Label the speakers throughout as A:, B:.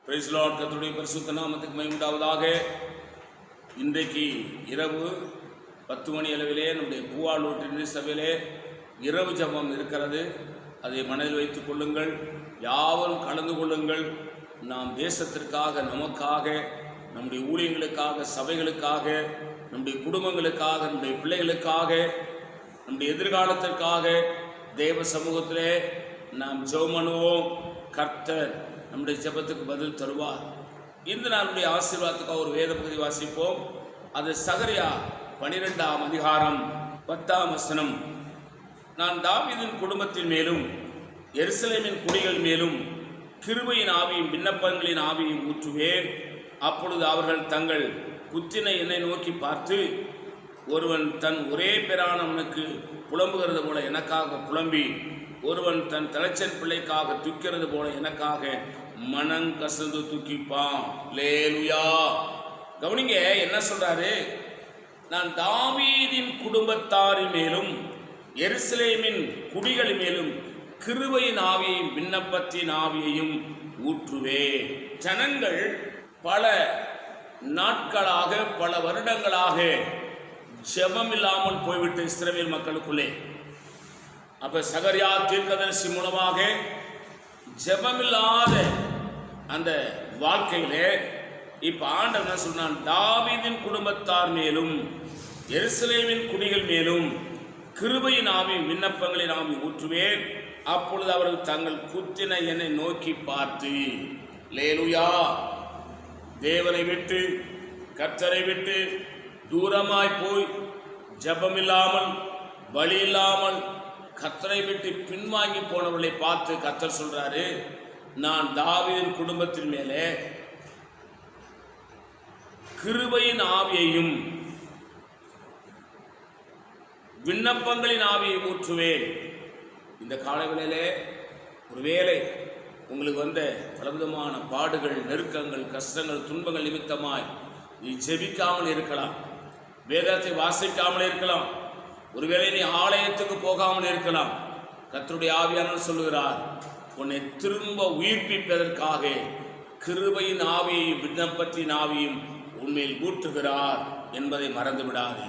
A: Price Lord. கர்த்தருடைய பரிசுத்த நாமத்துக்கு மகிமை உண்டாவதாக. இன்றைக்கு இரவு 10 மணி அளவிலே நம்முடைய பூவாளூர் சபையிலே இரவு ஜெபம் இருக்கிறது. அதை மனதில் வைத்துக் கொள்ளுங்கள், யாவரும் கலந்து கொள்ளுங்கள். நாம் தேசத்திற்காக, நமக்காக, நம்முடைய ஊழியர்களுக்காக, சபைகளுக்காக, நம்முடைய குடும்பங்களுக்காக, நம்முடைய பிள்ளைகளுக்காக, நம்முடைய எதிர்காலத்திற்காக தேவ சமூகத்திலே நாம் ஜெபம் பண்ணுவோம். கர்த்தர் நம்முடைய ஜெபத்துக்கு பதில் தருவார். இந்த நாளுடைய ஆசீர்வாதத்துக்காக ஒரு வேத பகுதி வாசிப்போம். அது சகரியா 12ஆம் அதிகாரம் 10ஆம் வசனம். நான் தாவீதின் குடும்பத்தின் மேலும் எருசலேமின் குடிகள் மேலும் கிருபையின் ஆவியும் விண்ணப்பங்களின் ஆவியும் ஊற்றுவேன். அப்பொழுது அவர்கள் தங்கள் குத்தினை என்னை நோக்கி பார்த்து, ஒருவன் தன் ஒரே பேரானவனுக்கு புலம்புகிறது போல எனக்காக புலம்பி, ஒருவன் தன் தலைச்சன் பிள்ளைக்காக துக்கிறது போல எனக்காக மனங்கசந்து துக்கிப்பான். லேலுயா. கவனிங்க, என்ன சொல்றாரு? நான் தாவீதின் குடும்பத்தாரின் மேலும் எருசலேமின் குடிகள் மேலும் கிருபையின் ஆவியையும் விண்ணப்பத்தின் ஆவியையும் ஊற்றுவேன். ஜனங்கள் பல நாட்களாக, பல வருடங்களாக ஜெபம் இல்லாமல் போய்விட்ட இஸ்ரவேல் மக்களுக்குள்ளே, அப்ப சகரியா தீர்க்கதரிசி மூலமாக ஜெபமில்லாத அந்த வாழ்க்கையிலே இப்ப ஆண்டவர் என்ன சொன்னான்? தாவீதின் குடும்பத்தார் மேலும் எருசலேமின் குடிகள் மேலும் கிருபையின் ஆவியும் விண்ணப்பங்களின் ஆவி ஊற்றுவேன். அப்பொழுது அவர்கள் தங்கள் குத்தினை என்னை நோக்கி பார்த்து, லேலுயா, தேவனை விட்டு, கர்த்தரை விட்டு தூரமாய் போய் ஜெபமில்லாமல், பலி இல்லாமல், கர்த்தரை விட்டு பின்வாங்கி போனவர்களை பார்த்து கர்த்தர் சொல்றாரு, நான் தாவீதின் குடும்பத்தின் மேலே கிருபையின் ஆவியையும் விண்ணப்பங்களின் ஆவியை ஊற்றுவேன். இந்த காலவேளையிலே ஒருவேளை உங்களுக்கு வந்த பலவிதமான பாடுகள், நெருக்கங்கள், கஷ்டங்கள், துன்பங்கள் நிமித்தமாய் நீ ஜெபிக்காமல் இருக்கலாம், வேதத்தை வாசிக்காமல் இருக்கலாம், ஒருவேளை நீ ஆலயத்துக்கு போகாமல் இருக்கலாம். கர்த்தருடைய ஆவியானவர் சொல்லுகிறார், உன்னை திரும்ப உயிர்ப்பிப்பதற்காக கிருபையின் ஆவியையும் விண்ணப்பத்தின் ஆவியும் உன்மேல் ஊற்றுகிறார் என்பதை மறந்து விடாதே.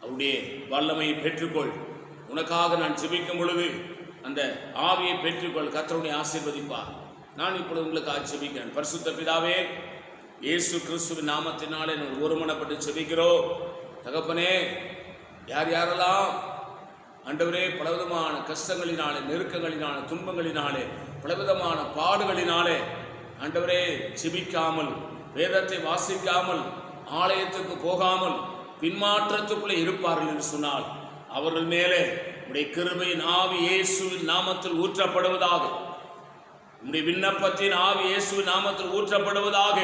A: அவருடைய வல்லமையை பெற்றுக்கொள். உனக்காக நான் ஜெபிக்கும் பொழுது அந்த ஆவியை பெற்றுக்கொள். கர்த்தருடைய ஆசீர்வதிப்பார். நான் இப்பொழுது உங்களுக்கு ஜெபிக்கிறேன். பரிசுத்த பிதாவே, இயேசு கிறிஸ்துவின் நாமத்தினாலே நான் ஒருமனப்பட்டு ஜெபிக்கிறோம். தகப்பனே, யார் யாரெல்லாம் ஆண்டவரே பலவிதமான கஷ்டங்களினாலே, நெருக்கங்களினாலே, துன்பங்களினாலே, பலவிதமான பாடுகளினாலே ஆண்டவரே ஜெபிக்காமல், வேதத்தை வாசிக்காமல், ஆலயத்துக்கு போகாமல் பின்மாற்றத்துக்குள்ளே இருப்பார்கள் என்று சொன்னால், அவர்கள் மேலே உடைய கிருபையின் ஆவி இயேசுவின் நாமத்தில் ஊற்றப்படுவதாக, உடைய விண்ணப்பத்தின் ஆவி இயேசுவின் நாமத்தில் ஊற்றப்படுவதாக.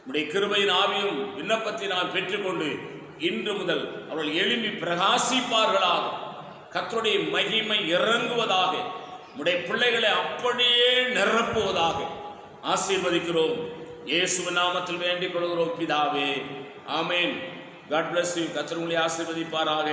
A: உடைய கிருபையின் ஆவியும் விண்ணப்பத்தின் ஆவி பெற்றுக்கொண்டு இன்று முதல் அவர்கள் எழும்பி பிரகாசிப்பார்களாக. கர்த்தருடைய மகிமை இறங்குவதாக. உடைய பிள்ளைகளை அப்படியே நிரப்புவதாக. ஆசீர்வதிக்கிறோம். இயேசுவின் நாமத்தில் வேண்டிக் கொள்கிறோம் பிதாவே. ஆமென். God bless you. கர்த்தர் உங்களை ஆசீர்வதிப்பாராக.